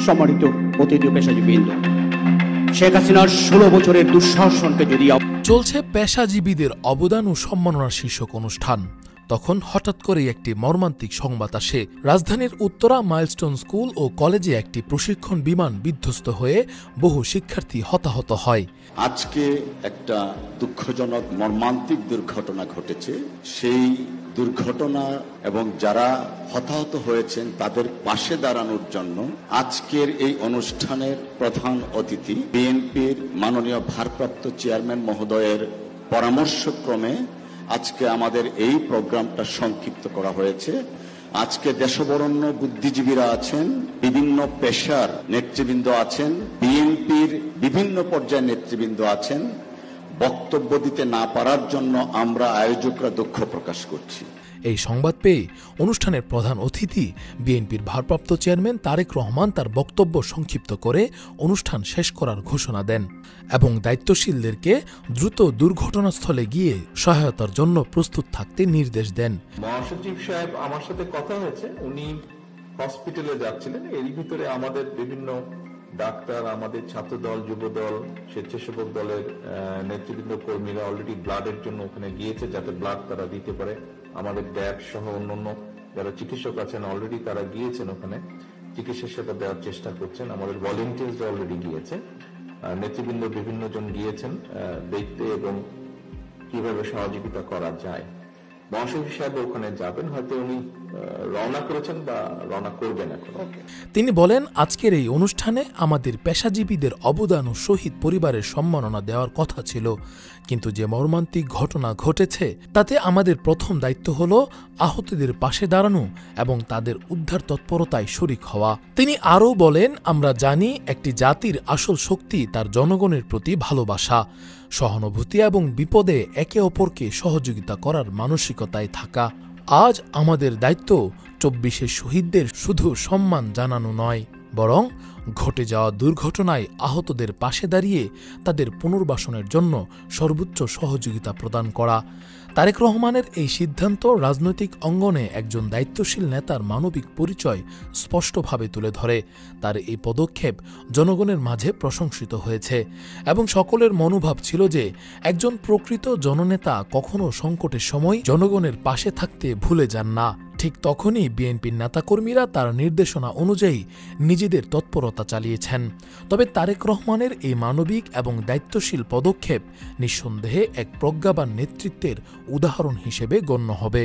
সম্মানিত অতিথি পেশাজীবীবৃন্দ, শেখ হাসিনার 16 বছরের দুঃশাসনকে যদি চলছে পেশাজীবীদের অবদান ও সম্মাননা শীর্ষক অনুষ্ঠান, তখন হঠাৎ করেই একটি মর্মান্তিক সংবাদ আসে। রাজধানীর উত্তরা মাইলস্টোন স্কুল ও কলেজে একটি প্রশিক্ষণ বিমান বিধ্বস্ত হয়ে বহু শিক্ষার্থী হতাহত হয়। আজকে একটা দুঃখজনক মর্মান্তিক দুর্ঘটনা ঘটেছে। সেই দুর্ঘটনা এবং যারা হতাহত হয়েছেন তাদের পাশে দাঁড়ানোর জন্য আজকের এই অনুষ্ঠানের প্রধান অতিথি বিএনপির মাননীয় ভারপ্রাপ্ত চেয়ারম্যান মহোদয়ের পরামর্শক্রমে আজকে আমাদের এই প্রোগ্রামটা সংক্ষিপ্ত করা হয়েছে। আজকে দেশবরেণ্য বুদ্ধিজীবীরা আছেন, বিভিন্ন পেশার নেতৃবৃন্দ আছেন, বিএনপির বিভিন্ন পর্যায়ের নেতৃবৃন্দ আছেন। বক্তব্য দিতে না পারার জন্য আমরা আয়োজকরা দুঃখ প্রকাশ করছি। এই সংবাদ পেয়ে অনুষ্ঠানের প্রধান অতিথি বিএনপির ভারপ্রাপ্ত চেয়ারম্যান তারেক রহমান তার বক্তব্য সংক্ষিপ্ত করে অনুষ্ঠান শেষ করার ঘোষণা দেন এবং দায়িত্বশীলদেরকে দ্রুত দুর্ঘটনাস্থলে গিয়ে সহায়তার জন্য প্রস্তুত থাকতে নির্দেশ দেন। মহাসচিব সাহেব আমার সাথে কথা হয়েছে, উনি হসপিটালে যাচ্ছিলেন। এরই ভিতরে আমাদের বিভিন্ন ডাক্তার, আমাদের ছাত্র দল, যুব দল, স্বেচ্ছাসেবক দলের নেতৃবৃন্দ কর্মীরা অলরেডি ব্লাডের জন্য ওখানে গিয়েছে, যাতে ব্লাড তারা দিতে পারে। আমাদের ড্যাব সহ অন্যান্য যারা চিকিৎসক আছেন অলরেডি তারা গিয়েছেন, ওখানে চিকিৎসা সেবা দেওয়ার চেষ্টা করছেন। আমাদের ভলেন্টিয়ার্স অলরেডি গিয়েছে, নেতৃবৃন্দ বিভিন্ন জন গিয়েছেন দেখতে এবং কিভাবে সহযোগিতা করা যায়। মহাসচিব সাহেব ওখানে যাবেন, হয়তো উনি রওনা করেছেন বা রওনা করবেন এখন। তিনি বলেন, আজকের এই অনুষ্ঠানে আমাদের পেশাজীবীদের অবদান ও শহীদ পরিবারের সম্মাননা দেওয়ার কথা ছিল, কিন্তু যে মর্মান্তিক ঘটনা ঘটেছে তাতে আমাদের প্রথম দায়িত্ব হল আহতদের পাশে দাঁড়ানো এবং তাদের উদ্ধার তৎপরতায় শরিক হওয়া। তিনি আরও বলেন, আমরা জানি একটি জাতির আসল শক্তি তার জনগণের প্রতি ভালোবাসা, সহানুভূতি এবং বিপদে একে অপরকে সহযোগিতা করার মানসিকতায় থাকা। আজ আমাদের দায়িত্ব 24 শহীদদের শুধু সম্মান জানানো নয়, বরং ঘটে যাওয়া দুর্ঘটনায় আহতদের পাশে দাঁড়িয়ে তাদের পুনর্বাসনের জন্য সর্বোচ্চ সহযোগিতা প্রদান করা। তারেক রহমানের এই সিদ্ধান্ত রাজনৈতিক অঙ্গনে একজন দায়িত্বশীল নেতার মানবিক পরিচয় স্পষ্টভাবে তুলে ধরে। তার এই পদক্ষেপ জনগণের মাঝে প্রশংসিত হয়েছে এবং সকলের মনোভাব ছিল যে একজন প্রকৃত জননেতা কখনো সংকটের সময় জনগণের পাশে থাকতে ভুলে যান না। ঠিক তখনই বিএনপির নেতাকর্মীরা তার নির্দেশনা অনুযায়ী নিজেদের তৎপরতা চালিয়েছেন। তবে তারেক রহমানের এই মানবিক এবং দায়িত্বশীল পদক্ষেপ নিঃসন্দেহে এক প্রজ্ঞাবান নেতৃত্বের উদাহরণ হিসেবে গণ্য হবে।